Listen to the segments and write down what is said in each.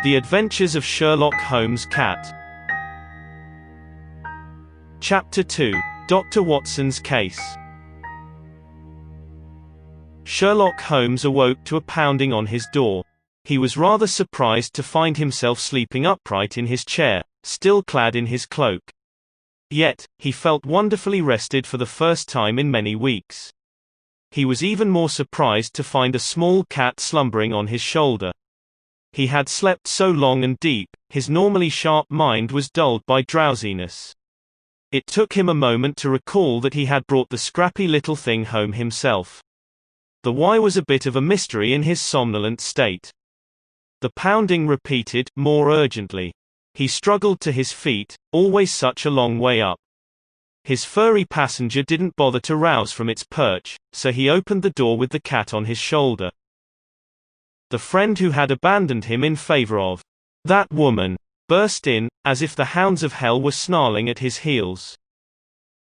The Adventures of Sherlock Holmes' Cat. Chapter 2. Dr. Watson's Case. Sherlock Holmes awoke to a pounding on his door. He was rather surprised to find himself sleeping upright in his chair, still clad in his cloak. Yet, he felt wonderfully rested for the first time in many weeks. He was even more surprised to find a small cat slumbering on his shoulder. He had slept so long and deep, his normally sharp mind was dulled by drowsiness. It took him a moment to recall that he had brought the scrappy little thing home himself. The why was a bit of a mystery in his somnolent state. The pounding repeated, more urgently. He struggled to his feet, always such a long way up. His furry passenger didn't bother to rouse from its perch, so he opened the door with the cat on his shoulder. The friend who had abandoned him in favor of that woman burst in, as if the hounds of hell were snarling at his heels.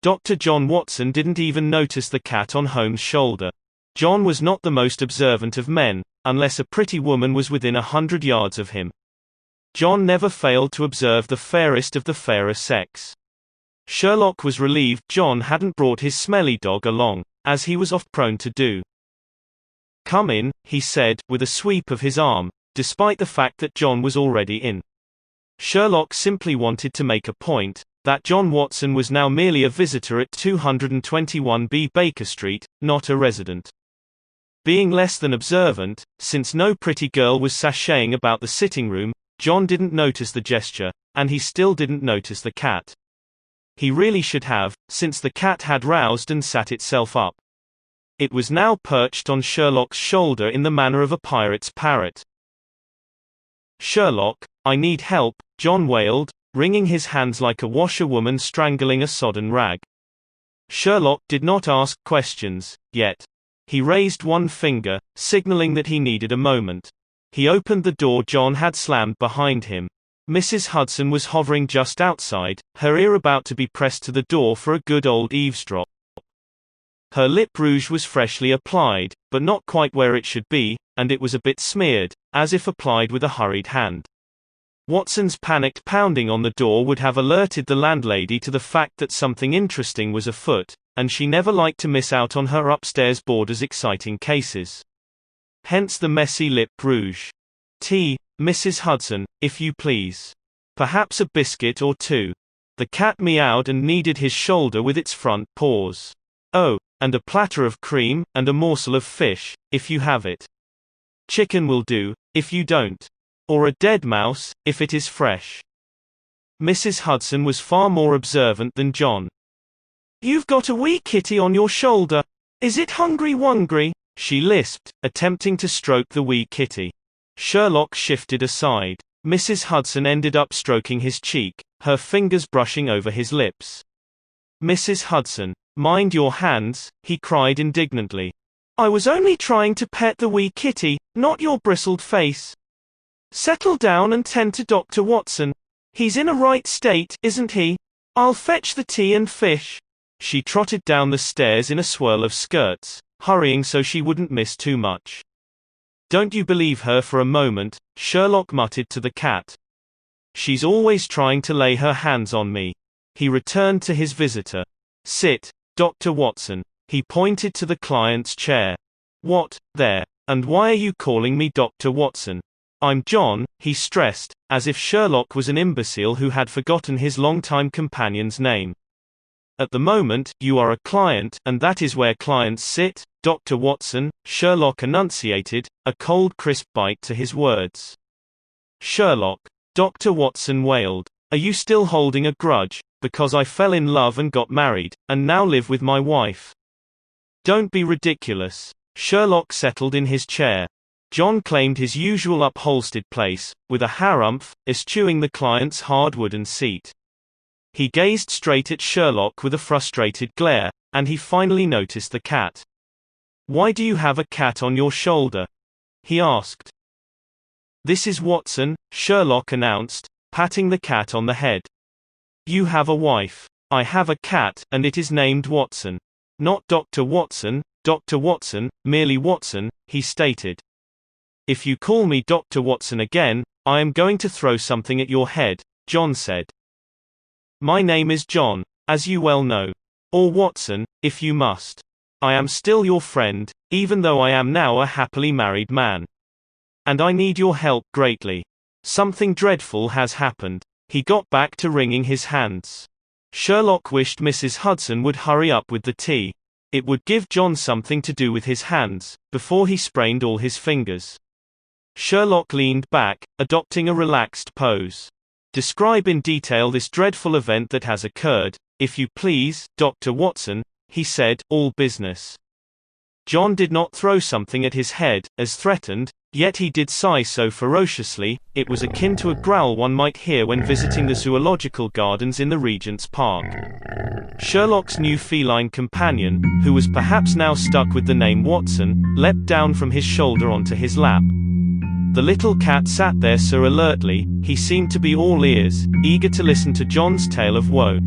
Dr. John Watson didn't even notice the cat on Holmes' shoulder. John was not the most observant of men, unless a pretty woman was within 100 yards of him. John never failed to observe the fairest of the fairer sex. Sherlock was relieved John hadn't brought his smelly dog along, as he was oft prone to do. "Come in," he said, with a sweep of his arm, despite the fact that John was already in. Sherlock simply wanted to make a point, that John Watson was now merely a visitor at 221B Baker Street, not a resident. Being less than observant, since no pretty girl was sashaying about the sitting room, John didn't notice the gesture, and he still didn't notice the cat. He really should have, since the cat had roused and sat itself up. It was now perched on Sherlock's shoulder in the manner of a pirate's parrot. "Sherlock, I need help," John wailed, wringing his hands like a washerwoman strangling a sodden rag. Sherlock did not ask questions, yet. He raised one finger, signaling that he needed a moment. He opened the door John had slammed behind him. Mrs. Hudson was hovering just outside, her ear about to be pressed to the door for a good old eavesdrop. Her lip rouge was freshly applied, but not quite where it should be, and it was a bit smeared, as if applied with a hurried hand. Watson's panicked pounding on the door would have alerted the landlady to the fact that something interesting was afoot, and she never liked to miss out on her upstairs boarder's exciting cases. Hence the messy lip rouge. "Tea, Mrs. Hudson, if you please. Perhaps a biscuit or two." The cat meowed and kneaded his shoulder with its front paws. "Oh, and a platter of cream, and a morsel of fish, if you have it. Chicken will do, if you don't. Or a dead mouse, if it is fresh." Mrs. Hudson was far more observant than John. "You've got a wee kitty on your shoulder. Is it hungry-wungry?" she lisped, attempting to stroke the wee kitty. Sherlock shifted aside. Mrs. Hudson ended up stroking his cheek, her fingers brushing over his lips. "Mrs. Hudson, mind your hands," he cried indignantly. "I was only trying to pet the wee kitty, not your bristled face. Settle down and tend to Dr. Watson. He's in a right state, isn't he? I'll fetch the tea and fish." She trotted down the stairs in a swirl of skirts, hurrying so she wouldn't miss too much. "Don't you believe her for a moment," Sherlock muttered to the cat. "She's always trying to lay her hands on me." He returned to his visitor. "Sit, Dr. Watson." He pointed to the client's chair. "What, there? And why are you calling me Dr. Watson?" "I'm John," he stressed, as if Sherlock was an imbecile who had forgotten his longtime companion's name. "At the moment, you are a client, and that is where clients sit, Dr. Watson," Sherlock enunciated, a cold crisp bite to his words. "Sherlock," Dr. Watson wailed, "are you still holding a grudge, because I fell in love and got married, and now live with my wife?" "Don't be ridiculous." Sherlock settled in his chair. John claimed his usual upholstered place, with a harumph, eschewing the client's hard wooden seat. He gazed straight at Sherlock with a frustrated glare, and he finally noticed the cat. "Why do you have a cat on your shoulder?" he asked. "This is Watson," Sherlock announced, patting the cat on the head. "You have a wife. I have a cat, and it is named Watson. Not Dr. Watson, merely Watson," he stated. "If you call me Dr. Watson again, I am going to throw something at your head, John said. My name is John, as you well know. Or Watson, if you must. I am still your friend, even though I am now a happily married man. And I need your help greatly. Something dreadful has happened. He got back to wringing his hands. Sherlock wished Mrs. Hudson would hurry up with the tea. It would give John something to do with his hands, before he sprained all his fingers. Sherlock leaned back, adopting a relaxed pose. Describe in detail this dreadful event that has occurred, if you please, Dr. Watson, he said, all business. John did not throw something at his head, as threatened, yet he did sigh so ferociously, it was akin to a growl one might hear when visiting the zoological gardens in the Regent's Park. Sherlock's new feline companion, who was perhaps now stuck with the name Watson, leapt down from his shoulder onto his lap. The little cat sat there so alertly, he seemed to be all ears, eager to listen to John's tale of woe.